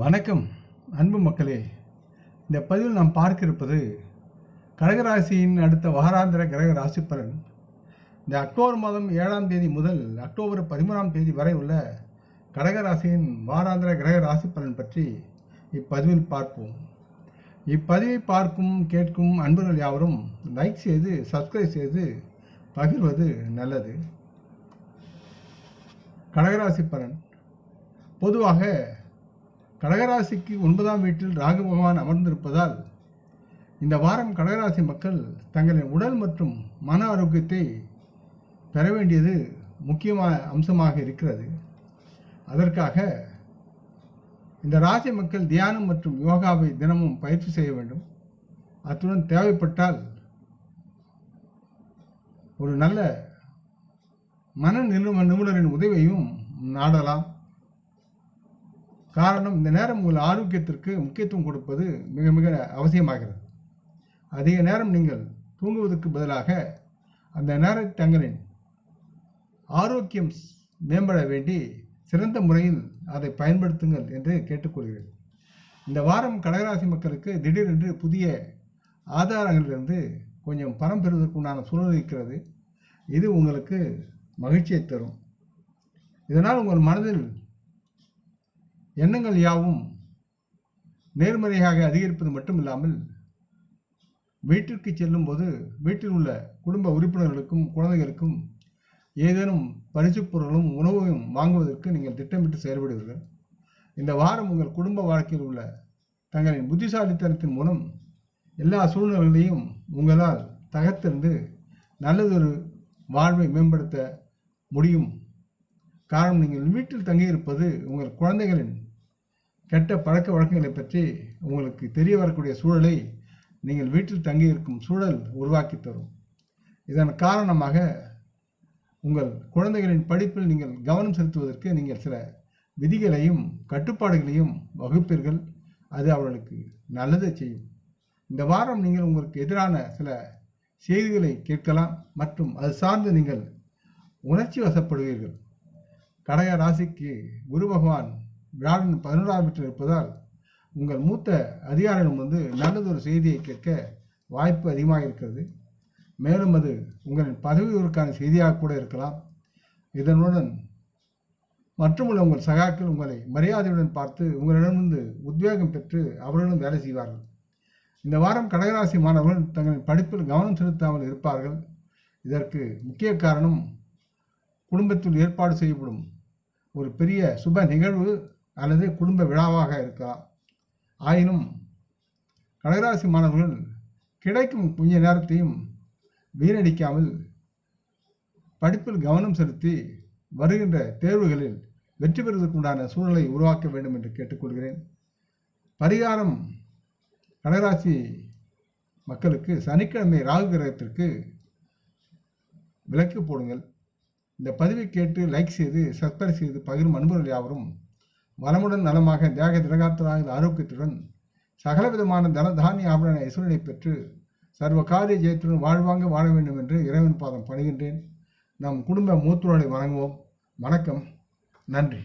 வணக்கம் அன்பு மக்களே. இந்த பதிவில் நாம் பார்க்க இருப்பது கடகராசியின் அடுத்த வாராந்திர கிரக ராசி பலன். இந்த அக்டோபர் மாதம் 7ஆம் தேதி முதல் அக்டோபர் 13ஆம் தேதி வரை உள்ள கடகராசியின் வாராந்திர கிரக ராசி பலன் பற்றி இப்பதிவில் பார்ப்போம். இப்பதிவை பார்க்கும் கேட்கும் அன்பர்கள் யாவரும் லைக் செய்து சப்ஸ்கிரைப் செய்து பகிர்வது நல்லது. கடகராசி பலன். பொதுவாக கடகராசிக்கு 9ஆம் வீட்டில் ராகு பகவான் அமர்ந்திருப்பதால் இந்த வாரம் கடகராசி மக்கள் தங்களின் உடல் மற்றும் மன ஆரோக்கியத்தை பெற வேண்டியது முக்கியமான அம்சமாக இருக்கிறது. அதற்காக இந்த ராசி மக்கள் தியானம் மற்றும் யோகாவை தினமும் பயிற்சி செய்ய வேண்டும். அத்துடன் தேவைப்பட்டால் ஒரு நல்ல மன நிபுணரின் உதவியையும் நாடலாம். காரணம், இந்த நேரம் உங்கள் ஆரோக்கியத்திற்கு முக்கியத்துவம் கொடுப்பது மிக மிக அவசியமாகிறது. அதிக நேரம் நீங்கள் தூங்குவதற்கு பதிலாக அந்த நேரத்தை தங்களின் ஆரோக்கியம் மேம்பட வேண்டி சிறந்த முறையில் அதை பயன்படுத்துங்கள் என்று கேட்டுக்கொள்கிறேன். இந்த வாரம் கடகராசி மக்களுக்கு திடீரென்று புதிய ஆதாரங்களிலிருந்து கொஞ்சம் பணம் பெறுவதற்கு உண்டான சூழல் இருக்கிறது. இது உங்களுக்கு மகிழ்ச்சியை தரும். இதனால் உங்கள் மனதில் எண்ணங்கள் யாவும் நேர்மறையாக அதிகரிப்பது மட்டும் இல்லாமல் வீட்டிற்கு செல்லும் போது வீட்டில் உள்ள குடும்ப உறுப்பினர்களுக்கும் குழந்தைகளுக்கும் ஏதேனும் பரிசுப் பொருளும் உணவையும் வாங்குவதற்கு நீங்கள் திட்டமிட்டு செயல்படுவீர்கள். இந்த வாரம் உங்கள் குடும்ப வாழ்க்கையில் உள்ள தங்களின் புத்திசாலித்தனத்தின் மூலம் எல்லா சூழ்நிலைகளையும் உங்களால் தகர்த்தெறிந்து நல்லதொரு வாழ்வை மேம்படுத்த முடியும். காரணம், நீங்கள் வீட்டில் தங்கியிருப்பது உங்கள் குழந்தைகளின் கெட்ட பழக்க வழக்கங்களை பற்றி உங்களுக்கு தெரிய வரக்கூடிய சூழலை நீங்கள் வீட்டில் தங்கியிருக்கும் சூழல் உருவாக்கி தரும். இதன் காரணமாக உங்கள் குழந்தைகளின் படிப்பில் நீங்கள் கவனம் செலுத்துவதற்கு நீங்கள் சில விதிகளையும் கட்டுப்பாடுகளையும் வகுப்பீர்கள். அது அவர்களுக்கு நல்லதை செய்யும். இந்த வாரம் நீங்கள் உங்களுக்கு எதிரான சில செய்திகளை கேட்கலாம் மற்றும் அது சார்ந்து நீங்கள் உணர்ச்சி வசப்படுவீர்கள். கடக ராசிக்கு குரு பகவான் வியாழன் 11ஆம் வீட்டில் இருப்பதால் உங்கள் மூத்த அதிகாரிடம் நல்லதொரு செய்தியை கேட்க வாய்ப்பு அதிகமாக இருக்கிறது. மேலும் அது உங்களின் பதவி உயர்வுக்கான செய்தியாக கூட இருக்கலாம். இதனுடன் மற்றுமுள்ள உங்கள் சகாக்கள் உங்களை மரியாதையுடன் பார்த்து உங்களிடமிருந்து உத்வேகம் பெற்று அவர்களும் வேலை செய்வார்கள். இந்த வாரம் கடகராசி மாணவர்கள் தங்களின் படிப்பில் கவனம் செலுத்தாமல் இருப்பார்கள். இதற்கு முக்கிய காரணம், குடும்பத்தில் ஏற்பாடு செய்யப்படும் ஒரு பெரிய சுப நிகழ்வு அல்லது குடும்ப விழாவாக இருக்கலாம். ஆயினும் கடகராசி மாணவர்கள் கிடைக்கும் கொஞ்ச நேரத்தையும் வீணடிக்காமல் படிப்பில் கவனம் செலுத்தி வருகின்ற தேர்வுகளில் வெற்றி பெறுவதற்குண்டான சூழலை உருவாக்க வேண்டும் என்று கேட்டுக்கொள்கிறேன். பரிகாரம், கடகராசி மக்களுக்கு சனிக்கிழமை ராகு கிரகத்திற்கு விளக்கு போடுங்கள். இந்த பதிவை கேட்டு லைக் செய்து சப்ஸ்கிரைப் செய்து பகிரும் அன்பர்கள் யாவரும் வளமுடன் நலமாக தேக திரகாத்திராக ஆரோக்கியத்துடன் சகலவிதமான தனதானிய ஆபரண ஐஸ்வரனை பெற்று சர்வ காரிய ஜெயத்துடன் வாழ்வாங்க வாழ வேண்டும் என்று இறைவன் பாதம் பணிகின்றேன். நம் குடும்ப மூத்தோரை வணங்குவோம். வணக்கம். நன்றி.